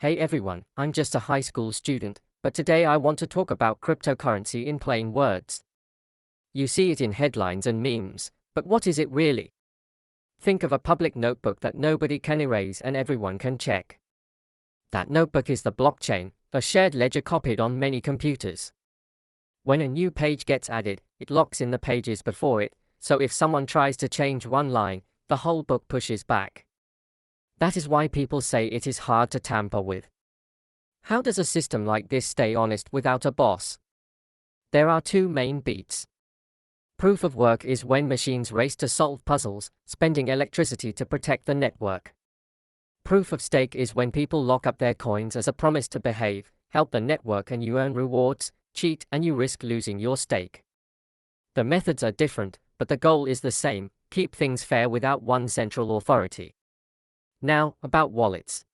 Hey everyone, I'm just a high school student, but today I want to talk about cryptocurrency in plain words. You see it in headlines and memes, but what is it really? Think of a public notebook that nobody can erase and everyone can check. That notebook is the blockchain, a shared ledger copied on many computers. When a new page gets added, it locks in the pages before it, so if someone tries to change one line, the whole book pushes back. That is why people say it is hard to tamper with. How does a system like this stay honest without a boss? There are two main beats. Proof of work is when machines race to solve puzzles, spending electricity to protect the network. Proof of stake is when people lock up their coins as a promise to behave, help the network and you earn rewards, cheat and you risk losing your stake. The methods are different, but the goal is the same: keep things fair without one central authority. Now, about wallets.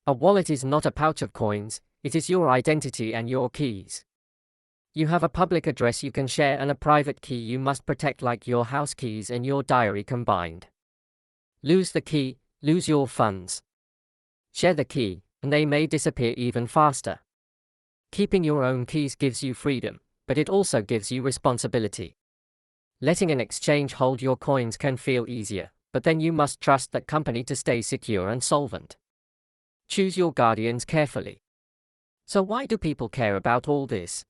A wallet is not a pouch of coins, it is your identity and your keys. You have a public address you can share and a private key you must protect, like your house keys and your diary combined. Lose the key, lose your funds. Share the key, and they may disappear even faster. Keeping your own keys gives you freedom, but it also gives you responsibility. Letting an exchange hold your coins can feel easier, but then you must trust that company to stay secure and solvent. Choose your guardians carefully. So why do people care about all this?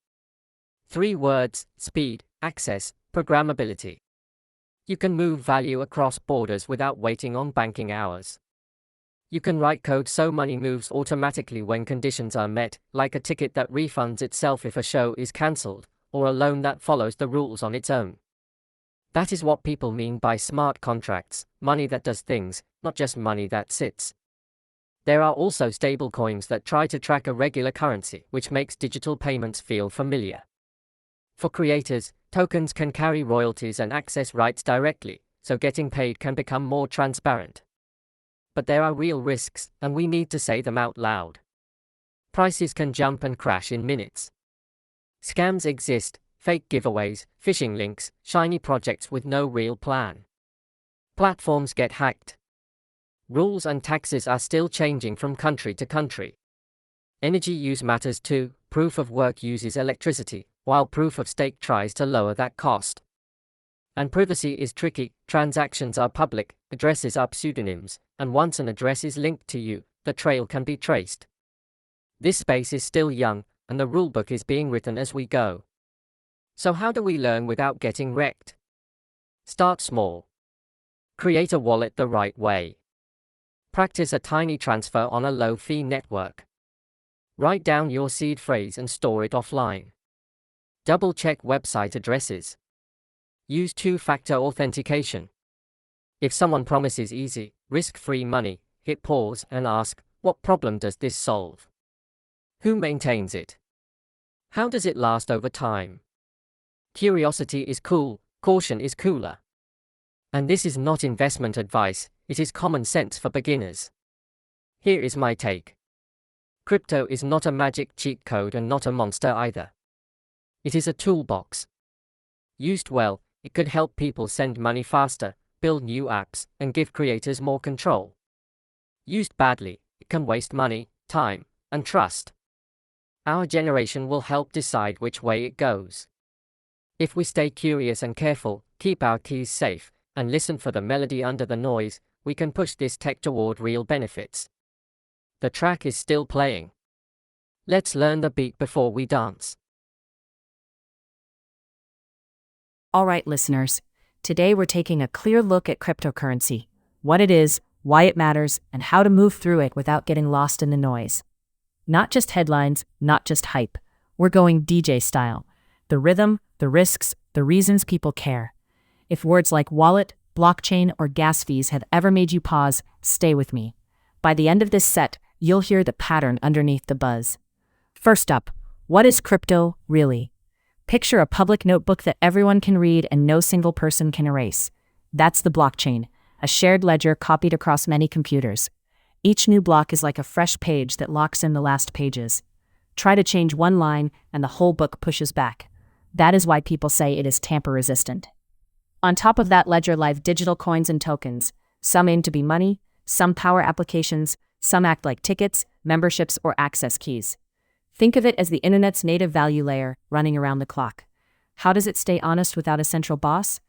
3 words: speed, access, programmability. You can move value across borders without waiting on banking hours. You can write code so money moves automatically when conditions are met, like a ticket that refunds itself if a show is cancelled, or a loan that follows the rules on its own. That is what people mean by smart contracts, money that does things, not just money that sits. There are also stablecoins that try to track a regular currency, which makes digital payments feel familiar. For creators, tokens can carry royalties and access rights directly, so getting paid can become more transparent. But there are real risks, and we need to say them out loud. Prices can jump and crash in minutes. Scams exist: fake giveaways, phishing links, shiny projects with no real plan. Platforms get hacked. Rules and taxes are still changing from country to country. Energy use matters too. Proof of work uses electricity, while proof of stake tries to lower that cost. And privacy is tricky. Transactions are public, addresses are pseudonyms, and once an address is linked to you, the trail can be traced. This space is still young, and the rulebook is being written as we go. So how do we learn without getting wrecked? Start small. Create a wallet the right way. Practice a tiny transfer on a low-fee network. Write down your seed phrase and store it offline. Double-check website addresses. Use 2-factor authentication. If someone promises easy, risk-free money, hit pause and ask, what problem does this solve? Who maintains it? How does it last over time? Curiosity is cool, caution is cooler. And this is not investment advice, it is common sense for beginners. Here is my take. Crypto is not a magic cheat code and not a monster either. It is a toolbox. Used well, it could help people send money faster, build new apps, and give creators more control. Used badly, it can waste money, time, and trust. Our generation will help decide which way it goes. If we stay curious and careful, keep our keys safe, and listen for the melody under the noise, we can push this tech toward real benefits. The track is still playing. Let's learn the beat before we dance. All right, listeners. Today we're taking a clear look at cryptocurrency, what it is, why it matters, and how to move through it without getting lost in the noise. Not just headlines, not just hype. We're going DJ style. The rhythm, the risks, the reasons people care. If words like wallet, blockchain, or gas fees have ever made you pause, stay with me. By the end of this set, you'll hear the pattern underneath the buzz. First up, what is crypto, really? Picture a public notebook that everyone can read and no single person can erase. That's the blockchain, a shared ledger copied across many computers. Each new block is like a fresh page that locks in the last pages. Try to change one line, and the whole book pushes back. That is why people say it is tamper-resistant. On top of that ledger lie digital coins and tokens. Some aim to be money, some power applications, Some act like tickets, memberships, or access keys. Think of it as the internet's native value layer running around the clock. How does it stay honest without a central boss?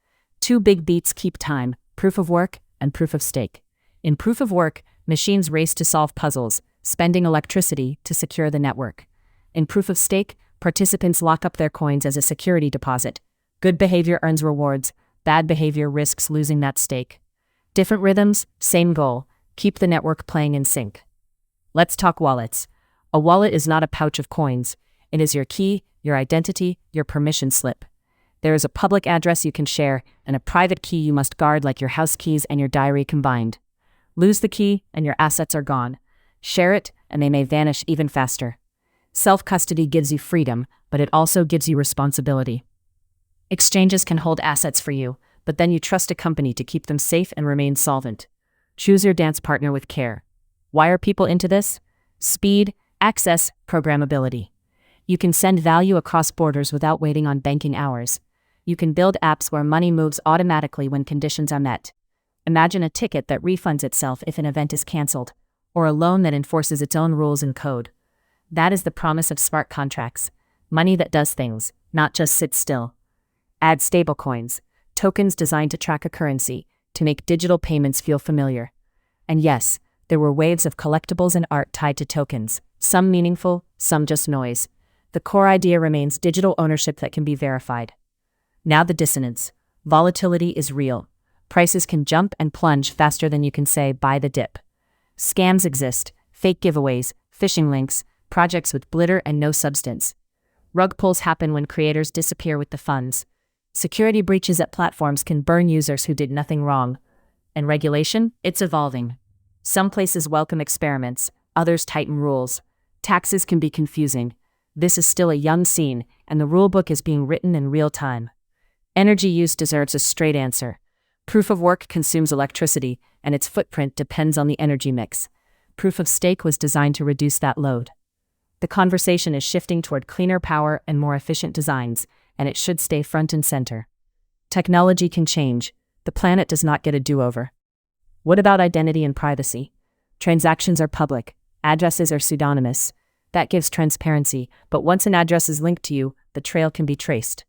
Two big beats keep time: proof of work and proof of stake. In proof of work, machines race to solve puzzles, spending electricity to secure the network. In proof of stake, participants lock up their coins as a security deposit. Good behavior earns rewards, bad behavior risks losing that stake. Different rhythms, same goal: keep the network playing in sync. Let's talk wallets. A wallet is not a pouch of coins. It is your key, your identity, your permission slip. There is a public address you can share, and a private key you must guard like your house keys and your diary combined. Lose the key, and your assets are gone. Share it, and they may vanish even faster. Self-custody gives you freedom, but it also gives you responsibility. Exchanges can hold assets for you, but then you trust a company to keep them safe and remain solvent. Choose your dance partner with care. Why are people into this? Speed, access, programmability. You can send value across borders without waiting on banking hours. You can build apps where money moves automatically when conditions are met. Imagine a ticket that refunds itself if an event is canceled, or a loan that enforces its own rules and code. That is the promise of smart contracts. Money that does things, not just sits still. Add stablecoins, tokens designed to track a currency, to make digital payments feel familiar. And yes, there were waves of collectibles and art tied to tokens, some meaningful, some just noise. The core idea remains digital ownership that can be verified. Now the dissonance. Volatility is real. Prices can jump and plunge faster than you can say, buy the dip. Scams exist, fake giveaways, phishing links, projects with glitter and no substance. Rug pulls happen when creators disappear with the funds. Security breaches at platforms can burn users who did nothing wrong. And regulation? It's evolving. Some places welcome experiments, others tighten rules. Taxes can be confusing. This is still a young scene, and the rulebook is being written in real time. Energy use deserves a straight answer. Proof of work consumes electricity, and its footprint depends on the energy mix. Proof of stake was designed to reduce that load. The conversation is shifting toward cleaner power and more efficient designs, and it should stay front and center. Technology can change. The planet does not get a do-over. What about identity and privacy? Transactions are public. Addresses are pseudonymous. That gives transparency, but once an address is linked to you, the trail can be traced.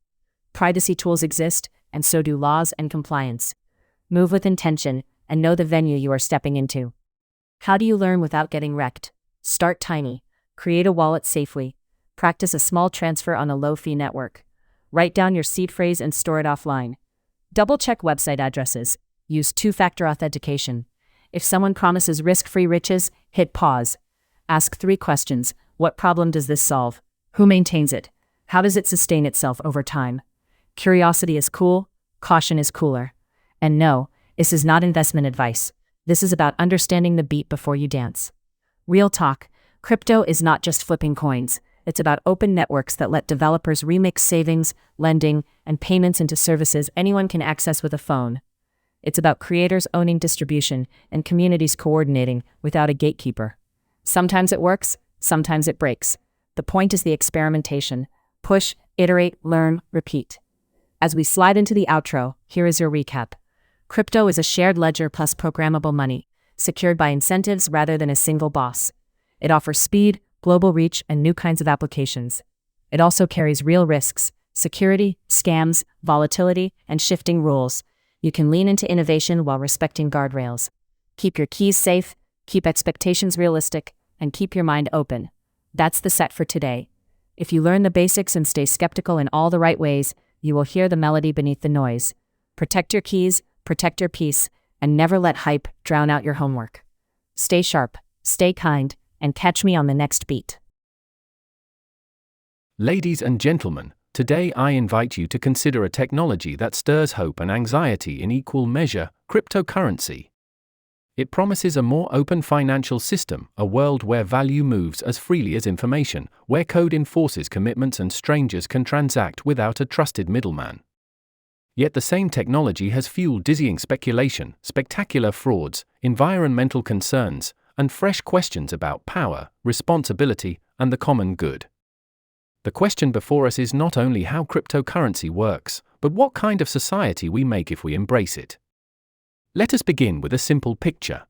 Privacy tools exist, and so do laws and compliance. Move with intention, and know the venue you are stepping into. How do you learn without getting wrecked? Start tiny. Create a wallet safely. Practice a small transfer on a low-fee network. Write down your seed phrase and store it offline. Double-check website addresses. Use two-factor authentication. If someone promises risk-free riches, hit pause. Ask 3 questions. What problem does this solve? Who maintains it? How does it sustain itself over time? Curiosity is cool. Caution is cooler. And no, this is not investment advice. This is about understanding the beat before you dance. Real talk. Crypto is not just flipping coins. It's about open networks that let developers remix savings, lending, and payments into services anyone can access with a phone. It's about creators owning distribution and communities coordinating without a gatekeeper. Sometimes it works, sometimes it breaks. The point is the experimentation. Push, iterate, learn, repeat. As we slide into the outro, here is your recap. Crypto is a shared ledger plus programmable money, secured by incentives rather than a single boss. It offers speed, global reach, and new kinds of applications. It also carries real risks: security, scams, volatility, and shifting rules. You can lean into innovation while respecting guardrails. Keep your keys safe, keep expectations realistic, and keep your mind open. That's the set for today. If you learn the basics and stay skeptical in all the right ways, you will hear the melody beneath the noise. Protect your keys, protect your peace, and never let hype drown out your homework. Stay sharp, stay kind, and catch me on the next beat. Ladies and gentlemen, today I invite you to consider a technology that stirs hope and anxiety in equal measure: cryptocurrency. It promises a more open financial system, a world where value moves as freely as information, where code enforces commitments and strangers can transact without a trusted middleman. Yet the same technology has fueled dizzying speculation, spectacular frauds, environmental concerns, and fresh questions about power, responsibility, and the common good. The question before us is not only how cryptocurrency works, but what kind of society we make if we embrace it. Let us begin with a simple picture.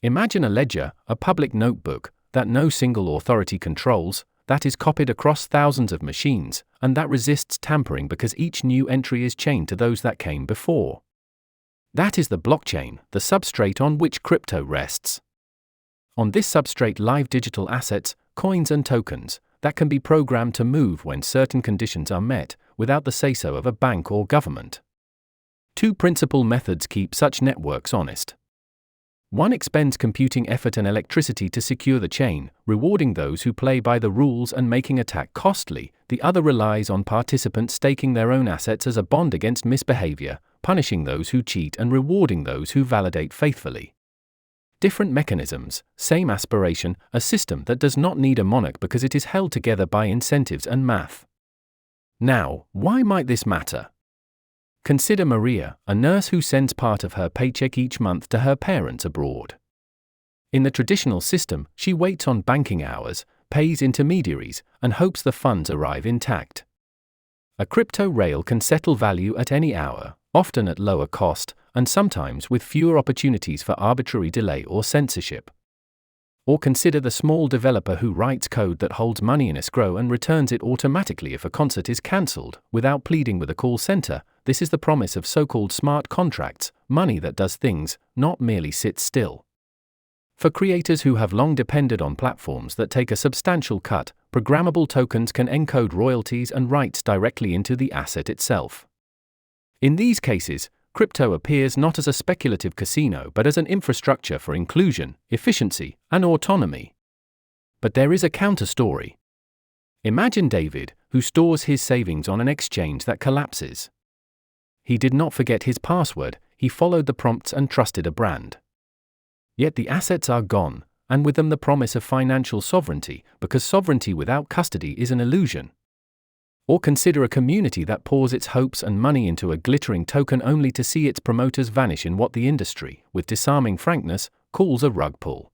Imagine a ledger, a public notebook, that no single authority controls, that is copied across thousands of machines, and that resists tampering because each new entry is chained to those that came before. That is the blockchain, the substrate on which crypto rests. On this substrate live digital assets, coins and tokens, that can be programmed to move when certain conditions are met, without the say-so of a bank or government. Two principal methods keep such networks honest. One expends computing effort and electricity to secure the chain, rewarding those who play by the rules and making attack costly. The other relies on participants staking their own assets as a bond against misbehavior, punishing those who cheat and rewarding those who validate faithfully. Different mechanisms, same aspiration, a system that does not need a monarch because it is held together by incentives and math. Now, why might this matter? Consider Maria, a nurse who sends part of her paycheck each month to her parents abroad. In the traditional system, she waits on banking hours, pays intermediaries, and hopes the funds arrive intact. A crypto rail can settle value at any hour, often at lower cost, and sometimes with fewer opportunities for arbitrary delay or censorship. Or consider the small developer who writes code that holds money in escrow and returns it automatically if a concert is cancelled, without pleading with a call center. This is the promise of so-called smart contracts, money that does things, not merely sits still. For creators who have long depended on platforms that take a substantial cut, programmable tokens can encode royalties and rights directly into the asset itself. In these cases, crypto appears not as a speculative casino but as an infrastructure for inclusion, efficiency, and autonomy. But there is a counter-story. Imagine David, who stores his savings on an exchange that collapses. He did not forget his password, he followed the prompts and trusted a brand. Yet the assets are gone, and with them the promise of financial sovereignty, because sovereignty without custody is an illusion. Or consider a community that pours its hopes and money into a glittering token only to see its promoters vanish in what the industry, with disarming frankness, calls a rug pull.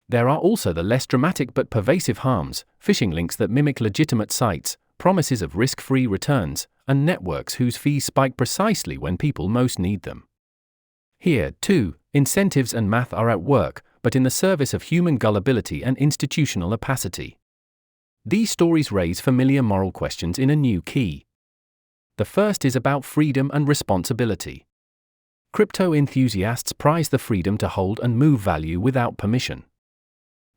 There are also the less dramatic but pervasive harms, phishing links that mimic legitimate sites, promises of risk-free returns, and networks whose fees spike precisely when people most need them. Here, too, incentives and math are at work, but in the service of human gullibility and institutional opacity. These stories raise familiar moral questions in a new key. The first is about freedom and responsibility. Crypto enthusiasts prize the freedom to hold and move value without permission.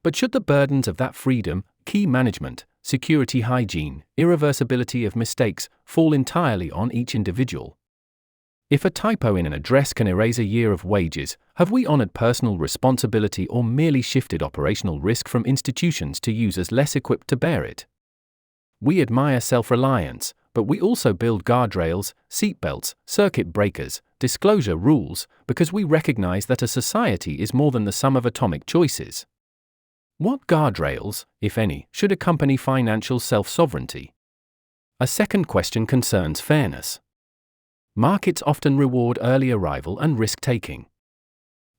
But should the burdens of that freedom, key management, security hygiene, irreversibility of mistakes, fall entirely on each individual? If a typo in an address can erase a year of wages, have we honored personal responsibility or merely shifted operational risk from institutions to users less equipped to bear it? We admire self-reliance, but we also build guardrails, seatbelts, circuit breakers, disclosure rules, because we recognize that a society is more than the sum of atomic choices. What guardrails, if any, should accompany financial self-sovereignty? A second question concerns fairness. Markets often reward early arrival and risk-taking.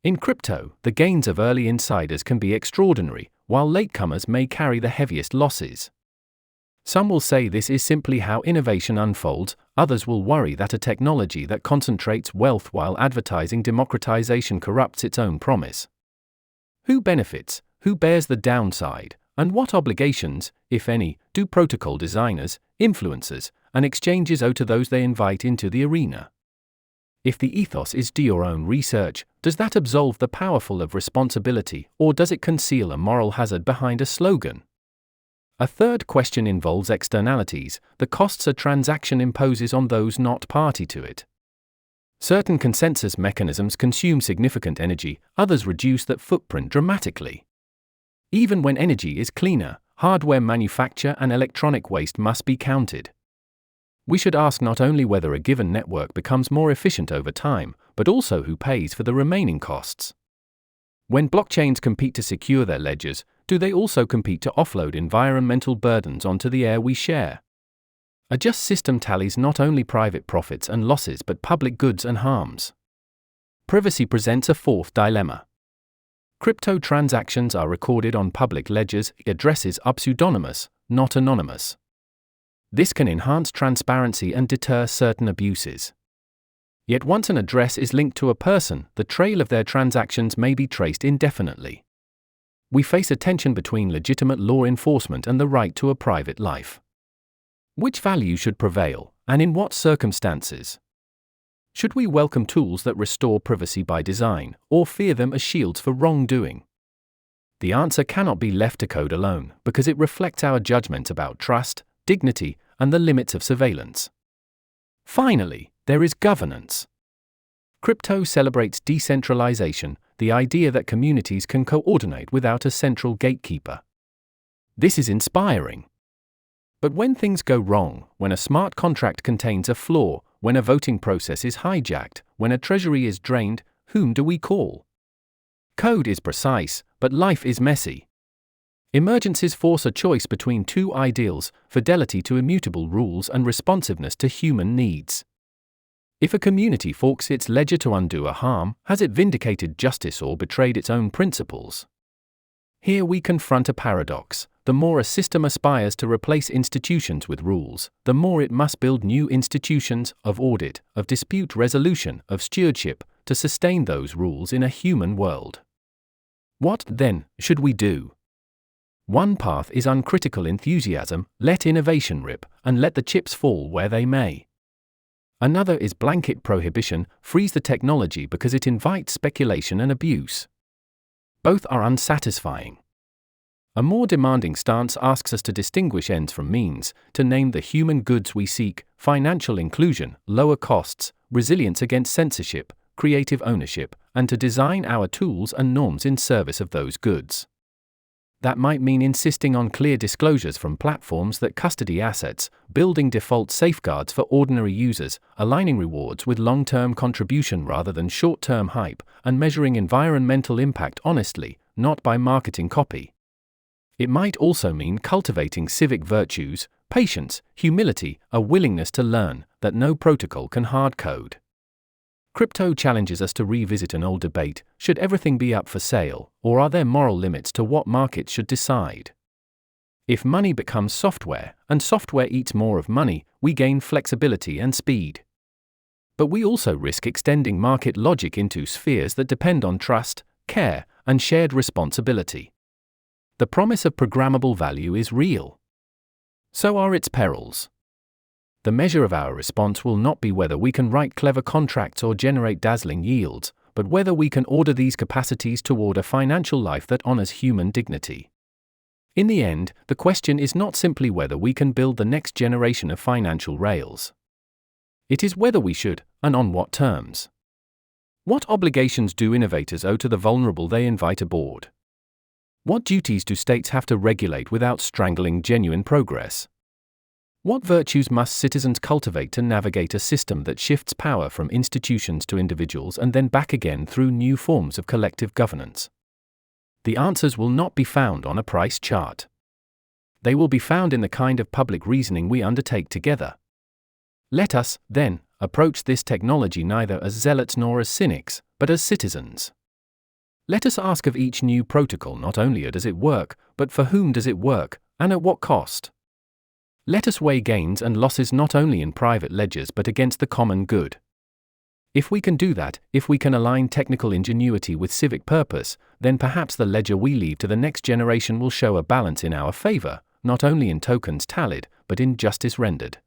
In crypto, the gains of early insiders can be extraordinary, while latecomers may carry the heaviest losses. Some will say this is simply how innovation unfolds, others will worry that a technology that concentrates wealth while advertising democratization corrupts its own promise. Who benefits, who bears the downside, and what obligations, if any, do protocol designers, influencers, and exchanges owe to those they invite into the arena? If the ethos is do your own research, does that absolve the powerful of responsibility, or does it conceal a moral hazard behind a slogan? A third question involves externalities, the costs a transaction imposes on those not party to it. Certain consensus mechanisms consume significant energy, others reduce that footprint dramatically. Even when energy is cleaner, hardware manufacture and electronic waste must be counted. We should ask not only whether a given network becomes more efficient over time, but also who pays for the remaining costs. When blockchains compete to secure their ledgers, do they also compete to offload environmental burdens onto the air we share? A just system tallies not only private profits and losses but public goods and harms. Privacy presents a fourth dilemma. Crypto transactions are recorded on public ledgers, addresses are pseudonymous, not anonymous. This can enhance transparency and deter certain abuses. Yet once an address is linked to a person, the trail of their transactions may be traced indefinitely. We face a tension between legitimate law enforcement and the right to a private life. Which value should prevail, and in what circumstances? Should we welcome tools that restore privacy by design, or fear them as shields for wrongdoing? The answer cannot be left to code alone, because it reflects our judgment about trust, dignity, and the limits of surveillance. Finally, there is governance. Crypto celebrates decentralization, the idea that communities can coordinate without a central gatekeeper. This is inspiring. But when things go wrong, when a smart contract contains a flaw, when a voting process is hijacked, when a treasury is drained, whom do we call? Code is precise, but life is messy. Emergencies force a choice between two ideals: fidelity to immutable rules and responsiveness to human needs. If a community forks its ledger to undo a harm, has it vindicated justice or betrayed its own principles? Here we confront a paradox. The more a system aspires to replace institutions with rules, the more it must build new institutions of audit, of dispute resolution, of stewardship, to sustain those rules in a human world. What, then, should we do? One path is uncritical enthusiasm: let innovation rip, and let the chips fall where they may. Another is blanket prohibition: freeze the technology because it invites speculation and abuse. Both are unsatisfying. A more demanding stance asks us to distinguish ends from means, to name the human goods we seek: financial inclusion, lower costs, resilience against censorship, creative ownership, and to design our tools and norms in service of those goods. That might mean insisting on clear disclosures from platforms that custody assets, building default safeguards for ordinary users, aligning rewards with long-term contribution rather than short-term hype, and measuring environmental impact honestly, not by marketing copy. It might also mean cultivating civic virtues: patience, humility, a willingness to learn, that no protocol can hard code. Crypto challenges us to revisit an old debate: should everything be up for sale, or are there moral limits to what markets should decide? If money becomes software, and software eats more of money, we gain flexibility and speed. But we also risk extending market logic into spheres that depend on trust, care, and shared responsibility. The promise of programmable value is real. So are its perils. The measure of our response will not be whether we can write clever contracts or generate dazzling yields, but whether we can order these capacities toward a financial life that honors human dignity. In the end, the question is not simply whether we can build the next generation of financial rails. It is whether we should, and on what terms. What obligations do innovators owe to the vulnerable they invite aboard? What duties do states have to regulate without strangling genuine progress? What virtues must citizens cultivate to navigate a system that shifts power from institutions to individuals and then back again through new forms of collective governance? The answers will not be found on a price chart. They will be found in the kind of public reasoning we undertake together. Let us, then, approach this technology neither as zealots nor as cynics, but as citizens. Let us ask of each new protocol not only does it work, but for whom does it work, and at what cost? Let us weigh gains and losses not only in private ledgers but against the common good. If we can do that, if we can align technical ingenuity with civic purpose, then perhaps the ledger we leave to the next generation will show a balance in our favor, not only in tokens tallied, but in justice rendered.